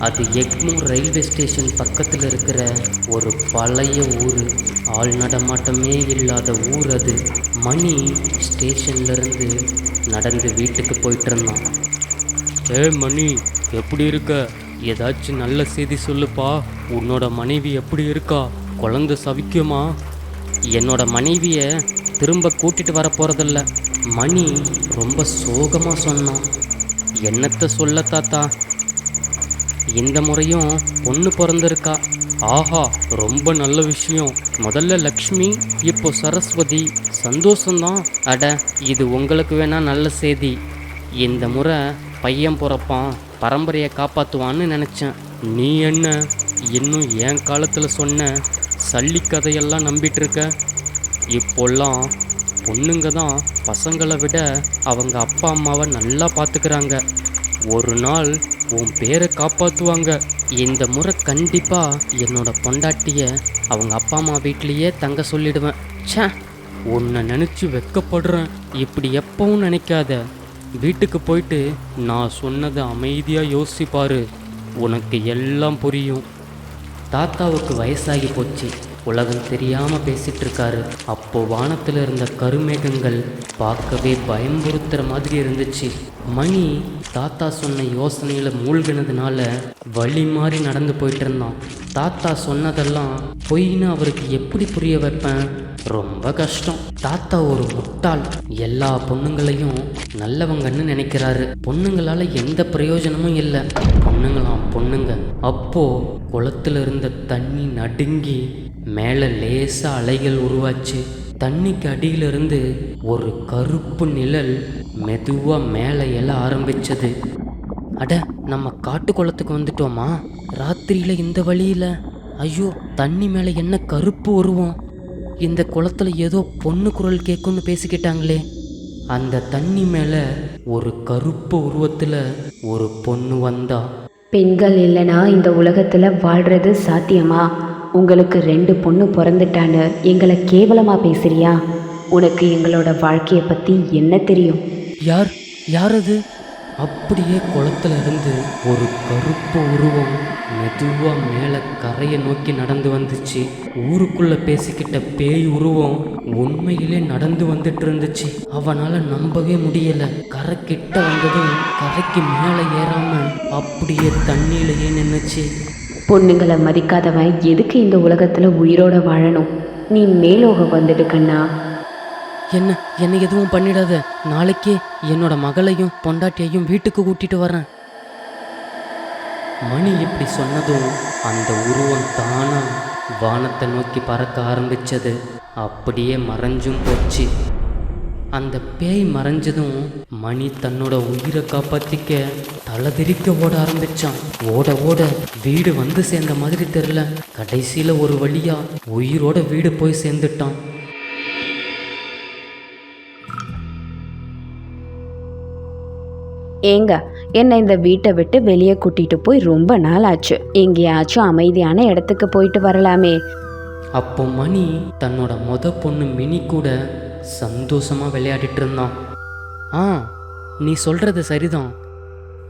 அது Egmore railway station பக்கத்தில் இருக்கிற ஒரு பழைய ஊர். ஆள் நடமாட்டமே இல்லாத ஊர் அது. மணி ஸ்டேஷன்லேருந்து நடந்து வீட்டுக்கு போயிட்டு இருந்தான். மணி, எப்படி இருக்க? ஏதாச்சும் நல்ல செய்தி சொல்லுப்பா. உன்னோட மனைவி எப்படி இருக்கா? குழந்தை சவிக்குமா? என்னோட மனைவியை திரும்ப கூட்டிட்டு வர போகிறதில்ல. மணி ரொம்ப சோகமாக சொன்னான். என்னத்தை சொல்ல தாத்தா, இந்த முறையும் பொண்ணு பிறந்திருக்கா. ஆஹா, ரொம்ப நல்ல விஷயம். முதல்ல லக்ஷ்மி, இப்போ சரஸ்வதி. சந்தோஷம்தான். அட, இது உங்களுக்கு வேணா நல்ல செய்தி. இந்த முறை பையன் பிறப்பான், பரம்பரையை காப்பாற்றுவான்னு நினச்சேன். நீ என்ன இன்னும் என் காலத்தில் சொன்ன சல்லி கதையெல்லாம் நம்பிட்டு இருக்க? இப்போல்லாம் பொண்ணுங்க தான் பசங்களை விட அவங்க அப்பா அம்மாவை நல்லா பார்த்துக்கிறாங்க. ஒரு நாள் உன் பேரை காப்பாற்றுவாங்க. இந்த முறை கண்டிப்பாக என்னோட பொண்டாட்டியை அவங்க அப்பா அம்மா வீட்லேயே தங்க சொல்லிடுவேன். ச்சே, உன்னை நினச்சி வெக்கப்படுறேன். இப்படி எப்பவும் நினைக்காத. வீட்டுக்கு போயிட்டு நான் சொன்னதை அமைதியாக யோசிப்பாரு. உனக்கு எல்லாம் புரியும். தாத்தாவுக்கு வயசாகி போச்சு. உலகம் தெரியாமல் பேசிகிட்டு இருக்காரு. அப்போ வானத்தில் இருந்த கருமேகங்கள் பார்க்கவே பயம்புறுத்துற மாதிரி இருந்துச்சு. மணி தாத்தா சொன்ன யோசனையில் மூழ்கினதுனால வழி மாறி நடந்து போயிட்டு இருந்தான். தாத்தா சொன்னதெல்லாம் பொய்ன்னு அவருக்கு எப்படி புரிய வைப்பேன்? ரொம்ப கஷ்டம். தாத்தா ஒரு முட்டாள். எல்லா பொண்ணுங்களையும் நல்லவங்கன்னு நினைக்கிறாரு. பொண்ணுங்களால எந்த பிரயோஜனமும் இல்லை. பொண்ணுங்களாம் பொண்ணுங்க. அப்போ குளத்துல இருந்த தண்ணி நடுங்கி மேலே லேசா அலைகள் உருவாச்சு. தண்ணிக்கு அடியிலிருந்து ஒரு கருப்பு நிழல் மெதுவா மேலே எழ ஆரம்பிச்சது. அட, நம்ம காட்டு குளத்துக்கு வந்துட்டோமா? ராத்திரியில இந்த வழியில? ஐயோ, தண்ணி மேலே என்ன கருப்பு உருவம்? இந்த குளத்துல ஏதோ பொண்ணு குரல் கேட்கும்னு பேசிக்கிட்டாங்களே. அந்த தண்ணி மேலே ஒரு கருப்பு உருவத்துல ஒரு பொண்ணு வந்தா. பெண்கள் இல்லைனா இந்த உலகத்தில் வாழ்கிறது சாத்தியமா? உங்களுக்கு 2 பொண்ணு பிறந்துட்டான்னு எங்களை கேவலமாக பேசுறியா? உனக்கு எங்களோட வாழ்க்கையை பற்றி என்ன தெரியும்? யார் அது? அப்படியே குளத்துல இருந்து ஒரு கருப்பு உருவம் மெதுவா மேலே கரையை நோக்கி நடந்து வந்துச்சு. ஊருக்குள்ள பேசிக்கிட்ட பேய் உருவம் உண்மையிலே நடந்து வந்துட்டு இருந்துச்சு. அவனால நம்பவே முடியல. கரை கிட்ட வந்ததும் கரைக்கு மேலே ஏறாம அப்படியே தண்ணியிலேயே நின்றுச்சு. பொண்ணுங்களை மதிக்காதவன் எதுக்கு இந்த உலகத்தில் உயிரோட வாழணும்? நீ மேலோக வந்துடு கண்ணா. என்னை எதுவும் பண்ணிடாத. நாளைக்கே என்னோட மகளையும் பொண்டாட்டியையும் வீட்டுக்கு கூட்டிட்டு வரேன். மணி இப்படி சொன்னதும் அந்த உருவம் தானா வானத்தை நோக்கி பறக்க ஆரம்பிச்சது. அப்படியே மறைஞ்சும் போச்சு. அந்த பேய் மறைஞ்சதும் மணி தன்னோட உயிரை காப்பாத்திக்க தலதிரிக்க ஓட ஆரம்பிச்சான். ஓட வீடு வந்து சேர்ந்த மாதிரி தெரியல. கடைசியில ஒரு வழியா உயிரோட வீடு போய் சேர்ந்துட்டான். ஏங்க, என்னை இந்த வீட்டை விட்டு வெளியே கூட்டிட்டு போய் ரொம்ப நாள் ஆச்சு. எங்கேயாச்சும் அமைதியான இடத்துக்கு போயிட்டு வரலாமே. அப்போ மணி தன்னோட பொண்ணு மினி கூட சந்தோஷமா விளையாடிட்டு இருந்தான். நீ சொல்றது சரிதான்.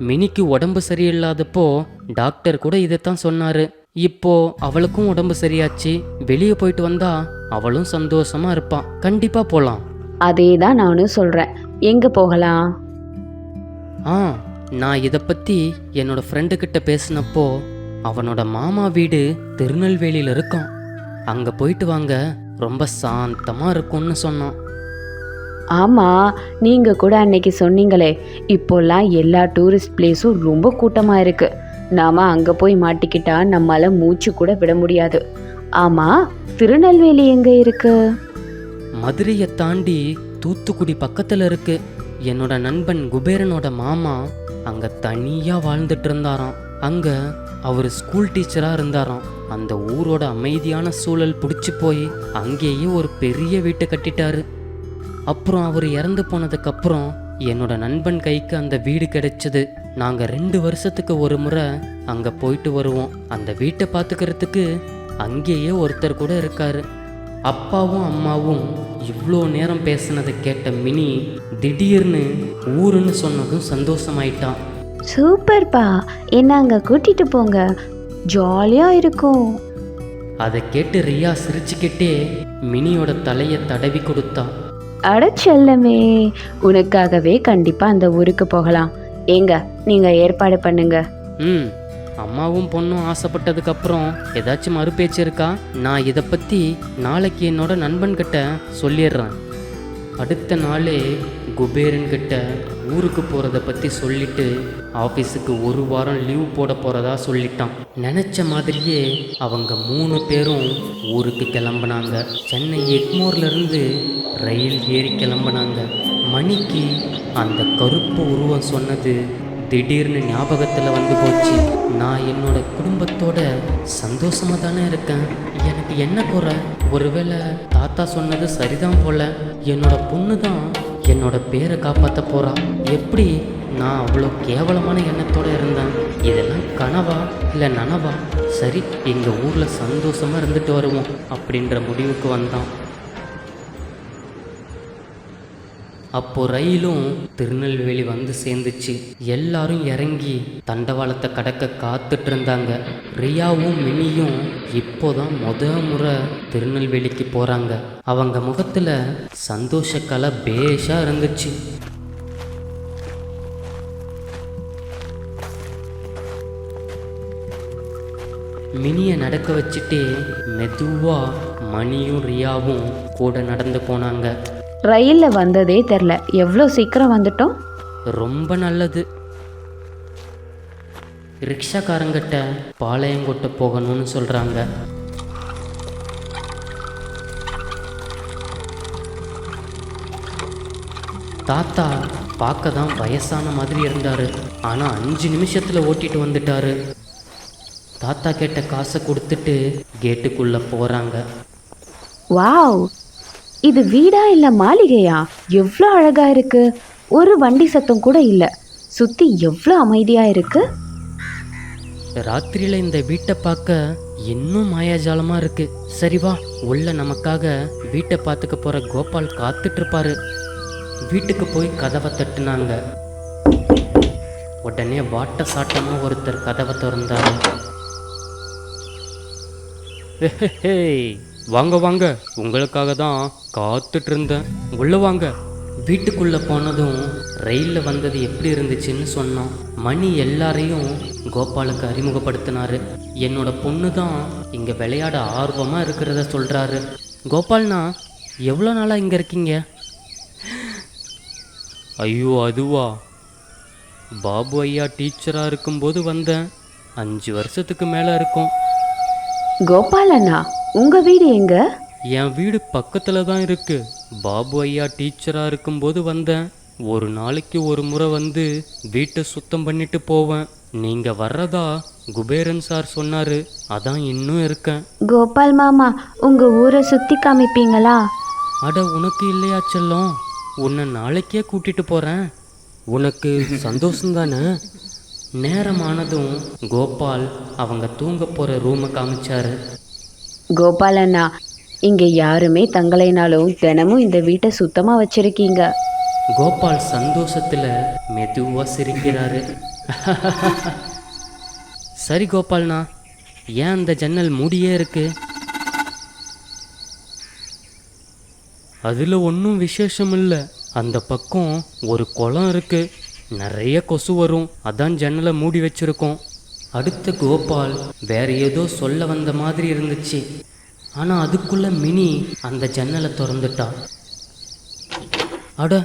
மினிக்கு உடம்பு சரியில்லாதப்போ டாக்டர் கூட இதைத்தான் சொன்னாரு. இப்போ அவளுக்கும் உடம்பு சரியாச்சு. வெளியே போயிட்டு வந்தா அவளும் சந்தோஷமா இருப்பான். கண்டிப்பா போலாம். அதே தான் நானும் சொல்றேன். எங்க போகலாம்? நான் இதை பற்றி என்னோட ஃப்ரெண்டு கிட்ட பேசினப்போ அவனோட மாமா வீடு திருநெல்வேலியில் இருக்கான். அங்கே போயிட்டு வாங்க, ரொம்ப சாந்தமாக இருக்கும்னு சொன்னான். ஆமாம், நீங்கள் கூட அன்னைக்கு சொன்னீங்களே, இப்போல்லாம் எல்லா டூரிஸ்ட் பிளேஸும் ரொம்ப கூட்டமாக இருக்குது. நாம் அங்கே போய் மாட்டிக்கிட்டா நம்மளால் மூச்சு கூட விட முடியாது. ஆமாம், திருநெல்வேலி எங்கே இருக்கு? மதுரையை தாண்டி தூத்துக்குடி பக்கத்தில் இருக்கு. என்னோட நண்பன் குபேரனோட மாமா அங்கே தனியாக வாழ்ந்துட்டு இருந்தாராம். அங்கே அவர் ஸ்கூல் டீச்சராக இருந்தாராம். அந்த ஊரோட அமைதியான சூழல் பிடிச்சி போய் அங்கேயே ஒரு பெரிய வீட்டை கட்டிட்டாரு. அப்புறம் அவர் இறந்து போனதுக்கப்புறம் என்னோட நண்பன் கைக்கு அந்த வீடு கிடைச்சது. நாங்கள் 2 வருஷத்துக்கு ஒரு முறை அங்கே போயிட்டு வருவோம். அந்த வீட்டை பார்த்துக்கிறதுக்கு அங்கேயே ஒருத்தர் கூட இருக்காரு. அப்பாவும் அம்மாவும் இவ்வளோ நேரம் பேசினதை கேட்ட மினி திடீர்னு ஊருன்னு சொன்னதும் சந்தோஷமாயிட்டான். சூப்பர்ப்பா, என்ன அங்கே கூட்டிட்டு போங்க, ஜாலியாக இருக்கும். அதை கேட்டு ரியா சிரிச்சுக்கிட்டே மினியோட தலையை தடவி கொடுத்தா. அடச்செல்லமே, உனக்காகவே கண்டிப்பாக அந்த ஊருக்கு போகலாம். ஏங்க நீங்கள் ஏற்பாடு பண்ணுங்க. ம், அம்மாவும் பொண்ணும் ஆசைப்பட்டதுக்கப்புறம் ஏதாச்சும் மறுபேச்சு இருக்கா? நான் இதை பற்றி நாளைக்கு என்னோட நண்பன்கிட்ட சொல்லிடுறேன். அடுத்த நாளே குபேரன்கிட்ட ஊருக்கு போகிறத பற்றி சொல்லிட்டு ஆஃபீஸுக்கு 1 வாரம் லீவ் போட போகிறதா சொல்லிட்டான். நினச்ச மாதிரியே அவங்க 3 பேரும் ஊருக்கு கிளம்புனாங்க. சென்னை எக்மோர்லேருந்து ரயில் ஏறி கிளம்புனாங்க. மணிக்கு அந்த கருப்பு உருவம் சொன்னது திடீர்னு ஞாபகத்தில் வந்து போச்சு. நான் என்னோட குடும்பத்தோட சந்தோஷமாக தானே இருக்கேன், எனக்கு என்ன குறை? ஒருவேளை தாத்தா சொன்னது சரிதான் போல, என்னோட பொண்ணு தான் என்னோட பேரை காப்பாற்ற போறா. எப்படி நான் அவ்வளோ கேவலமான எண்ணத்தோடு இருந்தேன்? இதெல்லாம் கனவா இல்லை நனவா? சரி, எங்கள் ஊரில் சந்தோஷமாக இருந்துட்டு வருவோம் அப்படின்ற முடிவுக்கு வந்தான். அப்போ ரயிலும் திருநெல்வேலி வந்து சேர்ந்துச்சு. எல்லாரும் இறங்கி தண்டவாளத்தை கடக்க காத்துட்டு இருந்தாங்க. ரியாவும் மினியும் இப்போதான் முறை திருநெல்வேலிக்கு போறாங்க. அவங்க முகத்துல சந்தோஷ கலை பேஷா இருந்துச்சு. மினியை நடக்க வச்சுட்டே மெதுவா மணியும் ரியாவும் கூட நடந்து போனாங்க. ரயிலில் வந்ததே தெரில, எவ்வளோ சீக்கிரம் வந்துட்டோம். ரொம்ப நல்லது. ரிக்ஷாக்காரங்கிட்ட பாளையங்கோட்டை போகணும்னு சொல்கிறாங்க. தாத்தா பார்க்க தான் வயசான மாதிரி இருந்தார், ஆனால் 5 நிமிஷத்தில் ஓட்டிட்டு வந்துட்டாரு. தாத்தா கேட்ட காசை கொடுத்துட்டு கேட்டுக்குள்ளே போகிறாங்க. வாவ், இது வீடா இல்லை மாளிகையா? எவ்வளோ அழகா இருக்கு. ஒரு வண்டி சத்தம் கூட இல்லை. சுற்றி எவ்வளோ அமைதியாக இருக்கு. ராத்திரியில் இந்த வீட்டை பார்க்க இன்னும் மாயாஜாலமாக இருக்கு. சரி வா, உள்ள நமக்காக வீட்டை பார்த்துக்க போகிற கோபால் காத்துட்டு இருப்பாரு. வீட்டுக்கு போய் கதவை தட்டுனாங்க. உடனே வாட்ட சாட்டமாக ஒருத்தர் கதவை திறந்தாரு. வாங்க வாங்க, உங்களுக்காக தான் காத்துட்டு இருந்தேன், உள்ள வாங்க. வீட்டுக்குள்ளே போனதும் ரயிலில் வந்தது எப்படி இருந்துச்சுன்னு சொன்னோம். மணி எல்லாரையும் கோபாலுக்கு அறிமுகப்படுத்தினாரு. என்னோட பொண்ணு தான் இங்கே விளையாட ஆர்வமாக இருக்கிறத சொல்கிறாரு. கோபால்னா எவ்வளோ நாளாக இங்கே இருக்கீங்க? ஐயோ அதுவா, பாபு ஐயா டீச்சராக இருக்கும்போது வந்தேன். 5 வருஷத்துக்கு மேலே இருக்கும். கோபாலண்ணா, உங்கள் வீடு எங்க? என் வீடு பக்கத்தில் தான் இருக்கு. பாபு ஐயா டீச்சராக இருக்கும்போது வந்தேன். ஒரு நாளைக்கு ஒரு முறை வந்து வீட்டை சுத்தம் பண்ணிட்டு போவேன். நீங்கள் வர்றதா குபேரன் சார் சொன்னார், அதான் இன்னும் இருக்கேன். கோபால் மாமா, உங்கள் ஊரை சுற்றி காமிப்பீங்களா? அட, உனக்கு இல்லையா செல்லம்? உன்னை நாளைக்கே கூட்டிட்டு போகிறேன். உனக்கு சந்தோஷந்தானே? நேரமானதும் கோபால் அவங்க தூங்க போகிற ரூமை காமிச்சாரு. கோபாலண்ணா, இங்கே யாருமே தங்கலைனாலும் தினமும் இந்த வீட்டை சுத்தமாக வச்சிருக்கீங்க. கோபால் சந்தோஷத்தில் மெதுவாக சிரிக்கிறாரு. சரி கோபால்ண்ணா, ஏன் அந்த ஜன்னல் மூடியே இருக்கு? அதில் ஒன்றும் விசேஷம் இல்லை. அந்த பக்கம் ஒரு குளம் இருக்கு, நிறைய கொசு வரும், அதான் ஜன்னலை மூடி வச்சிருக்கோம். அடுத்த கோபால் வேற ஏதோ சொல்ல வந்த மாதிரி இருந்துச்சு. ஆனால் அதுக்குள்ள மினி அந்த ஜன்னலை திறந்துட்டா. அட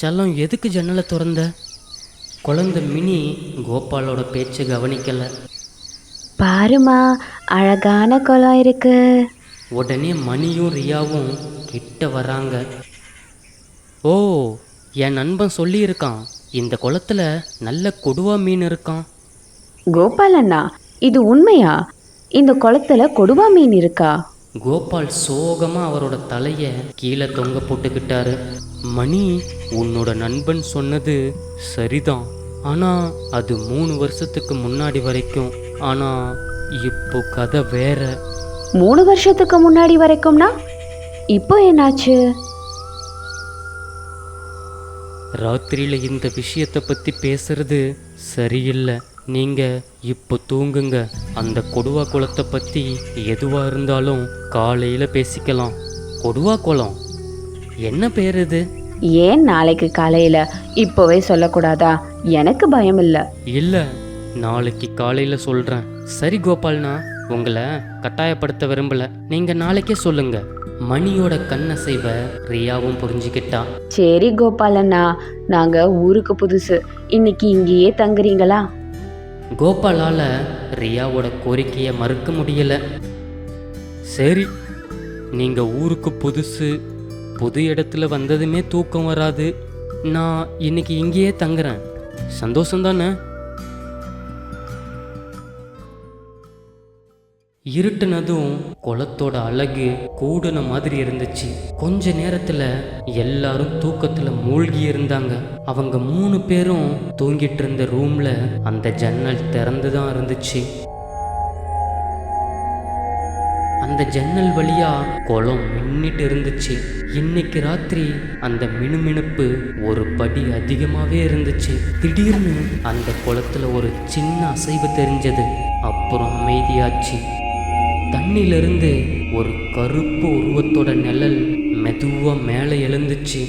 செல்லம், எதுக்கு ஜன்னலை திறந்த? குழந்தை மினி கோபாலோட பேச்சை கவனிக்கலை. பாருமா, அழகான குளம் இருக்கு. உடனே மணியும் ரியாவும் கிட்ட வராங்க. ஓ, என் நண்பன் சொல்லியிருக்கான், இந்த குளத்துல நல்ல கொடுவா மீன் இருக்கான். கோபாலண்ணா, இது உண்மையா? இந்த குளத்துல கொடுவா மீன் இருக்கா? கோபால் சோகமாக அவரோட தலையை கீழே தொங்க போட்டுக்கிட்டாரு. மணி, உன்னோட நண்பன் சொன்னது சரிதான், ஆனால் அது 3 வருஷத்துக்கு முன்னாடி வரைக்கும். ஆனால் இப்போ கதை வேற. 3 வருஷத்துக்கு முன்னாடி வரைக்கும்னா இப்போ என்னாச்சு? ராத்திரியில இந்த விஷயத்தை பற்றி பேசுறது சரியில்லை. நீங்கள் இப்போ தூங்குங்க. அந்த கொடுவா குளத்தை பற்றி எதுவாக இருந்தாலும் காலையில் பேசிக்கலாம். கொடுவா குளம் என்ன பேர் இது? ஏன் நாளைக்கு காலையில் இப்போவே சொல்லக்கூடாதா? எனக்கு பயம் இல்லை. இல்லை, நாளைக்கு காலையில் சொல்கிறேன். சரி கோபால்னா, உங்களை கட்டாயப்படுத்த விரும்பல. நீங்கள் நாளைக்கே சொல்லுங்க. மணியோட கண்ணசைவ ரியாவும் புரிஞ்சுக்கிட்டா. சரி கோபாலண்ணா, நாங்கள் ஊருக்கு புதுசு, இன்னைக்கு இங்கேயே தங்குறீங்களா? கோபாலால ரியாவோட கோரிக்கையை மறுக்க முடியல. சரி, நீங்க ஊருக்கு புதுசு, புது இடத்துல வந்ததுமே தூக்கம் வராது. நான் இன்னைக்கு இங்கேயே தங்குறேன். சந்தோஷம் தானே? இருட்டுனதும் குளத்தோட அழகு கூடுன மாதிரி இருந்துச்சு. கொஞ்ச நேரத்துல எல்லாரும் தூக்கத்துல மூழ்கி இருந்தாங்க. அவங்க 3 பேரும் தூங்கிட்டு இருந்த ரூம்ல அந்த ஜன்னல் திறந்துதான் இருந்துச்சு. அந்த ஜன்னல் வழியா குளம் மின்னிட்டு இருந்துச்சு. இன்னைக்கு ராத்திரி அந்த மினுமினுப்பு ஒரு படி அதிகமாவே இருந்துச்சு. திடீர்னு அந்த குளத்துல ஒரு சின்ன அசைவு தெரிஞ்சது. அப்புறம் அமைதியாச்சு. தண்ணிலிருந்து ஒரு கருப்பு உருவத்தோட நிழல் மெதுவா மேலே எழுந்துச்சு.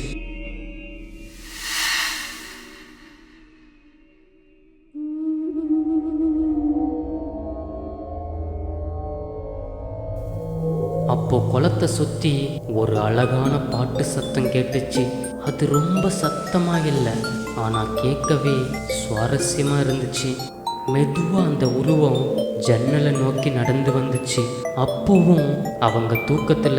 அப்போ குளத்தை சுத்தி ஒரு அழகான பாட்டு சத்தம் கேட்டுச்சு. அது ரொம்ப சத்தமா இல்லை, ஆனா கேட்கவே சுவாரஸ்யமா இருந்துச்சு. மெதுவா அந்த உருவம் ஜன்னலை நோக்கி நடந்து வந்துச்சு. அப்போவும் அவங்க தூக்கத்துல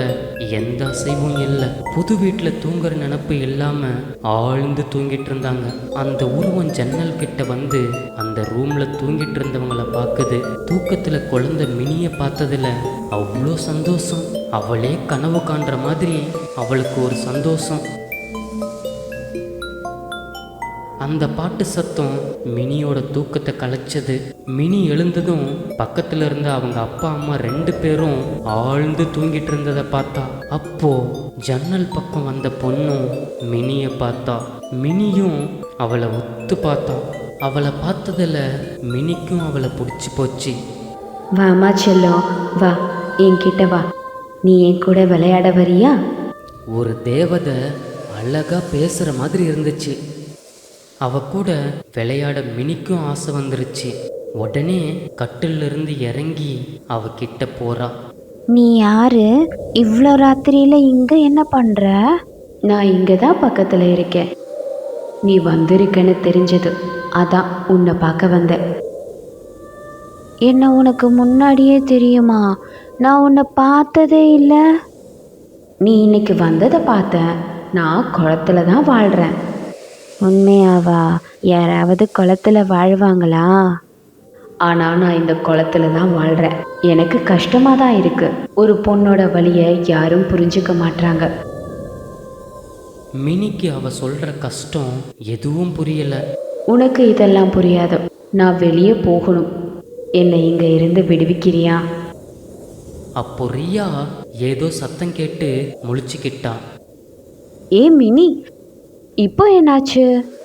எந்த அசைவும் இல்லை. புது வீட்டில் தூங்குற நினப்பு இல்லாம ஆழ்ந்து தூங்கிட்டு இருந்தாங்க. அந்த உருவம் ஜன்னல் கிட்ட வந்து அந்த ரூம்ல தூங்கிட்டு இருந்தவங்களை பார்க்குது. தூக்கத்துல குழந்தை மினிய பார்த்ததுல அவ்வளோ சந்தோஷம். அவளே கனவு காண்ற மாதிரி அவளுக்கு ஒரு சந்தோஷம். அந்த பாட்டு சத்தம் மினியோட தூக்கத்தை கலைச்சது. மினி எழுந்ததும் பக்கத்துல இருந்த அவங்க அப்பா அம்மா 2 பேரும் ஆழ்ந்து தூங்கிட்டு இருந்ததை பார்த்தா. அப்போ ஜன்னல் பக்கம் வந்த பொண்ணும் மினிய பார்த்தா. மினியும் அவளை ஒத்து பார்த்தா. அவளை பார்த்ததுல மினிக்கும் அவளை பிடிச்சி போச்சு. வாமா செல்லம், வா என்கிட்ட வா, நீ என் கூட விளையாட வரியா? ஒரு தேவதை அழகா பேசுற மாதிரி இருந்துச்சு. அவ கூட விளையாட மினிக்கும் ஆசை வந்துருச்சு. உடனே கட்டில இருந்து இறங்கி அவகிட்ட போறா. நீ யாரு? இவ்வளோ ராத்திரியில இங்க என்ன பண்ற? நான் இங்க தான் பக்கத்துல இருக்கேன். நீ வந்திருக்கன்னு தெரிஞ்சது, அதான் உன்னை பார்க்க வந்தேன். என்ன உனக்கு முன்னாடியே தெரியுமா? நான் உன்னை பார்த்ததே இல்லை. நீ இன்னைக்கு வந்ததை பார்த்தேன். நான் குளத்துல தான் வாழ்கிறேன். உண்மையாவா? யாராவது குளத்துல வாழ்வாங்களா? ஆனால் நான் இந்த குளத்துல தான் வாழ்கிறேன். எனக்கு கஷ்டமாக தான் இருக்கு. ஒரு பொண்ணோட வழியை யாரும் புரிஞ்சுக்க மாட்டாங்க. மினிக்கு அவ சொல்ற கஷ்டம் எதுவும் புரியல. உனக்கு இதெல்லாம் புரியாது. நான் வெளியே போகணும். என்னை இங்க இருந்து விடுவிக்கிறியா? அப்போ ரியா ஏதோ சத்தம் கேட்டு முழிச்சுக்கிட்டா. ஏ மினி, இப்போ என்னாச்சு?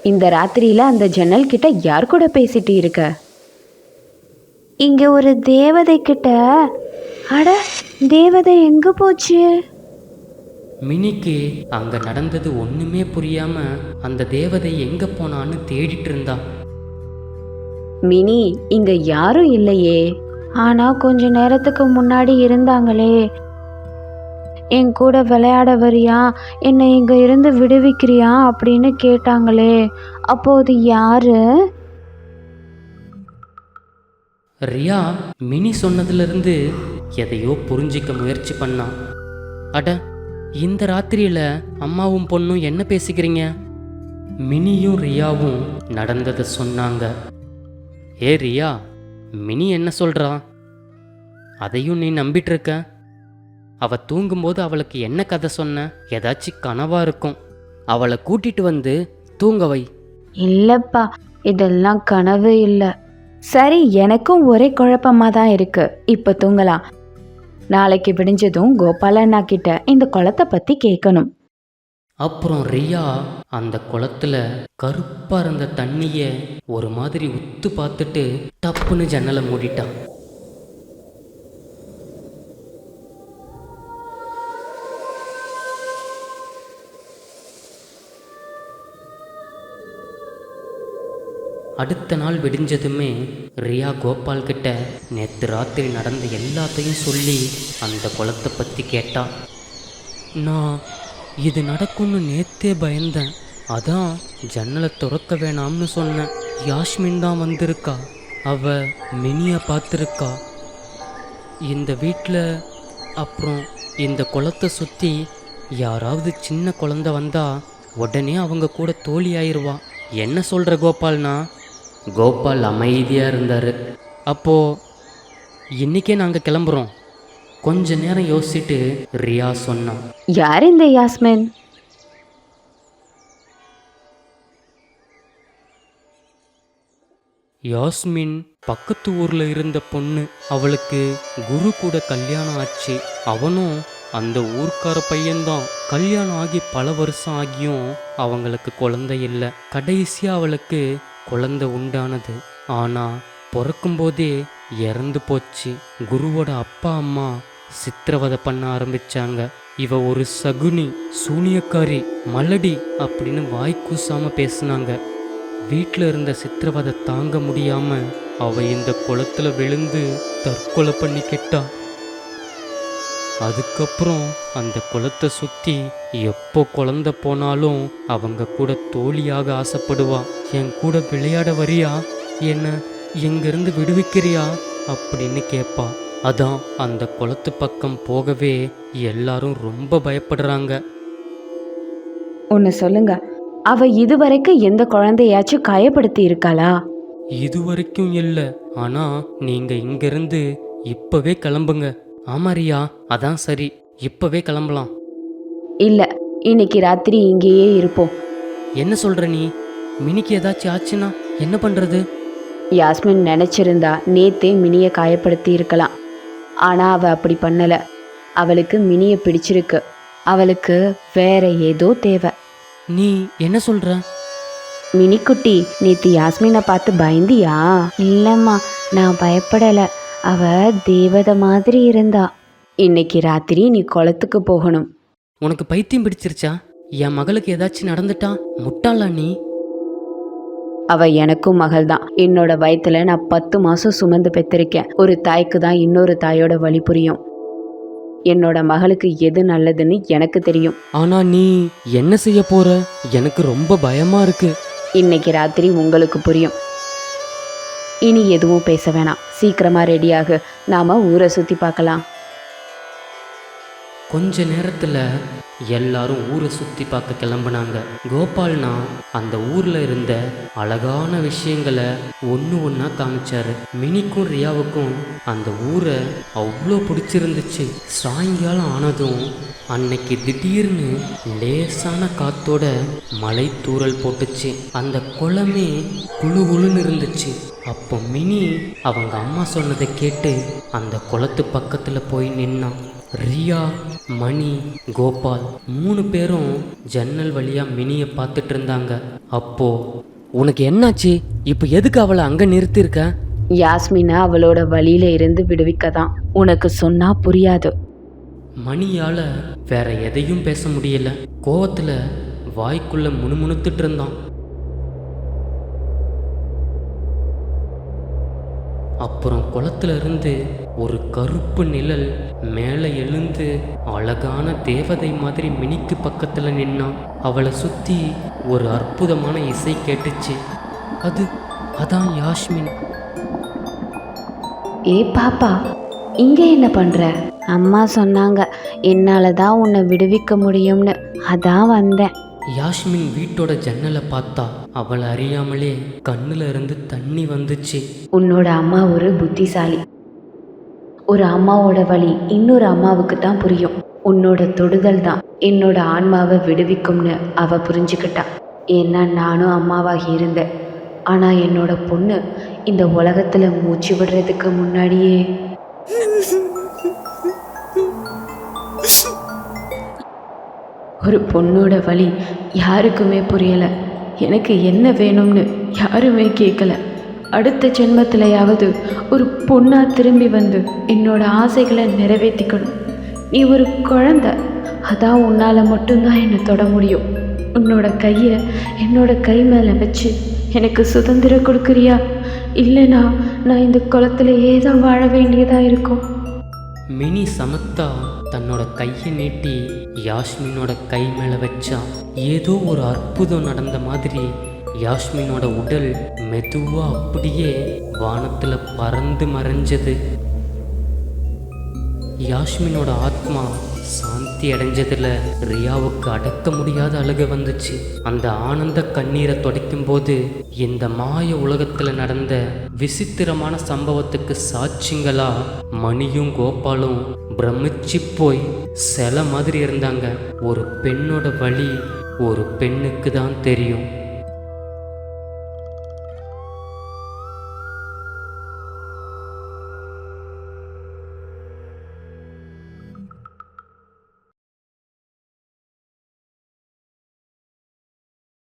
இந்த ராத்திரியில அந்த ஜன்னல் கிட்ட யார் கூட பேசிட்டு இருக்க? இங்க ஒரு தேவதை கிட்ட. அட, தேவதை எங்க போச்சு? மினிக்கு அங்க நடந்தது ஒண்ணுமே புரியாம அந்த தேவதை எங்க போனான்னு தேடிட்டு இருந்தா. மினி, இங்க யாரும் இல்லையே. ஆனா கொஞ்ச நேரத்துக்கு முன்னாடி இருந்தாங்களே. என் கூட விளையாட வரியா, என்னை இங்க இருந்து விடுவிக்கிறியா அப்படின்னு கேட்டாங்களே. அப்போ அது யாரு? ரியா மினி சொன்னதுலேருந்து எதையோ புரிஞ்சிக்க முயற்சி பண்ணான். அட, இந்த ராத்திரியில் அம்மாவும் பொண்ணும் என்ன பேசிக்கிறீங்க? மினியும் ரியாவும் நடந்ததை சொன்னாங்க. ஏ ரியா, மினி என்ன சொல்கிறா? அதையும் நீ நம்பிட்டு இருக்க? அவ தூங்கும்போது அவளுக்கு என்ன கதை சொன்ன? ஏதாச்சும் கனவா இருக்கும். அவளை கூட்டிட்டு வந்து தூங்க வை. இல்லப்பா, இதெல்லாம் கனவு இல்லை. சரி, எனக்கும் ஒரே குழப்பமாக தான் இருக்கு. இப்போ தூங்கலாம். நாளைக்கு விடிஞ்சதும் கோபாலண்ணா கிட்ட இந்த குளத்தை பற்றி கேட்கணும். அப்புறம் ரியா அந்த குளத்துல கருப்பா இருந்த தண்ணிய ஒரு மாதிரி உத்து பார்த்துட்டு டப்புன்னு ஜன்னலை மூடிட்டான். அடுத்த நாள் விடிஞ்சதுமே ரியா கோபால் கிட்ட நேற்று ராத்திரி நடந்த எல்லாத்தையும் சொல்லி அந்த குளத்தை பற்றி கேட்டா. நான் இது நடக்கும்னு நேத்தே பயந்தேன், அதான் ஜன்னலை திறக்க வேணாம்னு சொன்னேன். யாஸ்மின் தான் வந்திருக்கா, அவ மினியை பார்த்துருக்கா இந்த வீட்டில். அப்புறம் இந்த குளத்தை சுற்றி யாராவது சின்ன குழந்தை வந்தா உடனே அவங்க கூட தோழி ஆயிடுவா. என்ன சொல்கிற கோபால்னா? கோபால் அமைதியாக இருந்தார். அப்போது இன்றைக்கே நாங்கள் கிளம்புறோம். கொஞ்ச நேரம் யோசிச்சுட்டு ரியா சொன்னான். யார் இந்த யாஸ்மின்? யாஸ்மின் பக்கத்து ஊரில் இருந்த பொண்ணு. அவளுக்கு குரு கூட கல்யாணம் ஆச்சு. அவனும் அந்த ஊர்க்கார பையன்தான். கல்யாணம் ஆகி பல வருஷம் ஆகியும் அவங்களுக்கு குழந்தை இல்லை. கடைசியாக அவளுக்கு குழந்தை உண்டானது. ஆனால் பிறக்கும்போதே இறந்து போச்சு. குருவோட அப்பா அம்மா சித்திரவதை பண்ண ஆரம்பிச்சாங்க. இவ ஒரு சகுனி, சூனியக்காரி, மலடி அப்படின்னு வாய் கூசாம பேசினாங்க. வீட்டில் இருந்த சித்திரவதை தாங்க முடியாம அவ இந்த குளத்துல விழுந்து தற்கொலை பண்ணிக்கிட்டா. அதுக்கப்புறம் அந்த குளத்தை சுற்றி எப்போ குழந்தை போனாலும் அவங்க கூட தோழியாக ஆசைப்படுவா. என் கூட விளையாட வரியா, என்ன எங்கிருந்து விடுவிக்கிறியா அப்படின்னு கேட்பா. அதான் அந்த குளத்து பக்கம் போகவே எல்லாரும் ரொம்ப பயப்படுறாங்க. ஒன்று சொல்லுங்க, அவ இதுவரைக்கும் எந்த குழந்தையாச்சும் காயப்படுத்தி இருக்காளா? இதுவரைக்கும் இல்லை, ஆனா நீங்க இங்கிருந்து இப்பவே கிளம்புங்க. ஆமா ரியா, அதான் சரி, இப்பவே கிளம்பலாம். இல்லை, இன்னைக்கு ராத்திரி இங்கேயே இருப்போம். என்ன சொல்ற நீ? மினிக்கு ஏதாச்சும் ஆச்சுன்னா என்ன பண்றது? யாஸ்மின் நினச்சிருந்தா நேத்தே மினியை காயப்படுத்தி இருக்கலாம். ஆனால் அவள் அப்படி பண்ணலை. அவளுக்கு மினியை பிடிச்சிருக்கு. அவளுக்கு வேற ஏதோ தேவை. நீ என்ன சொல்ற? மினிக்குட்டி, நேற்று யாஸ்மினை பார்த்து பயந்தியா? இல்லைம்மா, நான் பயப்படலை. அவ தேவதை மாதிரி இருந்தா. இன்னைக்கு ராத்திரி நீ குளத்துக்கு போகணும். உனக்கு பைத்தியம் பிடிச்சிருச்சா? என் மகளுக்கு ஏதாச்சும் நடந்துட்டா முட்டாளா நீ? அவ எனக்கும் மகள் தான். என்னோட வயித்துல நான் 10 மாசம் சுமந்து பெற்றிருக்கேன். ஒரு தாய்க்கு தான் இன்னொரு தாயோட வழி புரியும். என்னோட மகளுக்கு எது நல்லதுன்னு எனக்கு தெரியும். ஆனா நீ என்ன செய்ய போற? எனக்கு ரொம்ப பயமா இருக்கு. இன்னைக்கு ராத்திரி உங்களுக்கு புரியும். இனி எதுவும் பேச வேணாம். சீக்கிரமா ரெடியாகு, நாம ஊரை சுத்தி பார்க்கலாம். கொஞ்ச நேரத்துல எல்லாரும் ஊரை சுத்தி பார்க்க கிளம்புனாங்க. கோபால்னா அந்த ஊர்ல இருந்த அழகான விஷயங்களை ஒன்று ஒன்றா காமிச்சாரு. மினிக்கும் ரியாவுக்கும் அந்த ஊரை அவ்வளோ பிடிச்சிருந்துச்சு. சாயங்காலம் ஆனதும் அன்னைக்கு திடீர்னு லேசான காத்தோட மலை தூறல் போட்டுச்சு. அந்த குளமே குழு குழுன்னு இருந்துச்சு. அப்போ மினி அவங்க அம்மா சொன்னதை கேட்டு அந்த குளத்து பக்கத்தில் போய் நின்னான். ரியா, மணி, கோபால் 3 பேரும் ஜன்னல் வழியா மினியை பார்த்துட்டு இருந்தாங்க. அப்போ உனக்கு என்னாச்சு? இப்போ எதுக்கு அவளை அங்கே நிறுத்திருக்க? யாஸ்மினை அவளோட வழியில இருந்து விடுவிக்கதான். உனக்கு சொன்னா புரியாது. மணியால வேற எதையும் பேச முடியல. கோவத்துல வாய்க்குள்ள முணுமுணுத்துட்டு இருந்தான். அப்புறம் குளத்துல இருந்து ஒரு கருப்பு நிழல் மேலே எழுந்து அழகான தேவதை மாதிரி மினிக்கு பக்கத்துல நின்னான். அவளை சுத்தி ஒரு அற்புதமான இசை கேட்டுச்சு. அதான் யாஸ்மின். ஏ பாப்பா, இங்க என்ன பண்ற? அம்மா சொன்னாங்க என்னால தான் உன்னை விடுவிக்க முடியும்னு, அதான் வந்தேன். யாஸ்மின் வீட்டோட ஜன்னலை பார்த்தா அவளை அறியாமலே கண்ணுல இருந்து தண்ணி வந்துச்சு. உன்னோட அம்மா ஒரு புத்திசாலி. ஒரு அம்மாவோட வழி இன்னொரு அம்மாவுக்கு தான் புரியும். உன்னோட தொடுதல் தான் என்னோட ஆன்மாவை விடுவிக்கும்னு அவ புரிஞ்சுக்கிட்டா. ஏன்னா நானும் அம்மாவாகி இருந்தேன். ஆனா என்னோட பொண்ணு இந்த உலகத்துல மூச்சு விடுறதுக்கு முன்னாடியே ஒரு பொண்ணோட வலி யாருக்குமே புரியலை. எனக்கு என்ன வேணும்னு யாருமே கேட்கல. அடுத்த ஜென்மத்திலையாவது ஒரு பொண்ணாக திரும்பி வந்து என்னோட ஆசைகளை நிறைவேற்றிக்கணும். நீ ஒரு குழந்தை, அதான் உன்னால் மட்டும்தான் என்னை தொட முடியும். உன்னோட கையை என்னோட கை மேலே வச்சு எனக்கு சுதந்திரம் கொடுக்குறியா? இல்லைனா நான் இந்த குளத்துலையே தான் வாழ வேண்டியதாக இருக்கும். மினி சமத்தா தன்னோட கையை நீட்டி யாஸ்மினோட கை மேலே வச்சா. ஏதோ ஒரு அற்புதம் நடந்த மாதிரி யாஸ்மினோட உடல் மெதுவா அப்படியே வானத்துல பறந்து மறைஞ்சது. யாஸ்மினோட ஆத்மா சாந்தி அடைஞ்சதுல ரியாவுக்கு அடக்க முடியாத அழுக வந்துச்சு. அந்த ஆனந்த கண்ணீரை துடைக்கும் போது இந்த மாய உலகத்துல நடந்த விசித்திரமான சம்பவத்துக்கு சாட்சிங்களா மணியும் கோபாலும் பிரமிச்சு போய் சில மாதிரி இருந்தாங்க. ஒரு பெண்ணோட வலி ஒரு பெண்ணுக்கு தான் தெரியும்.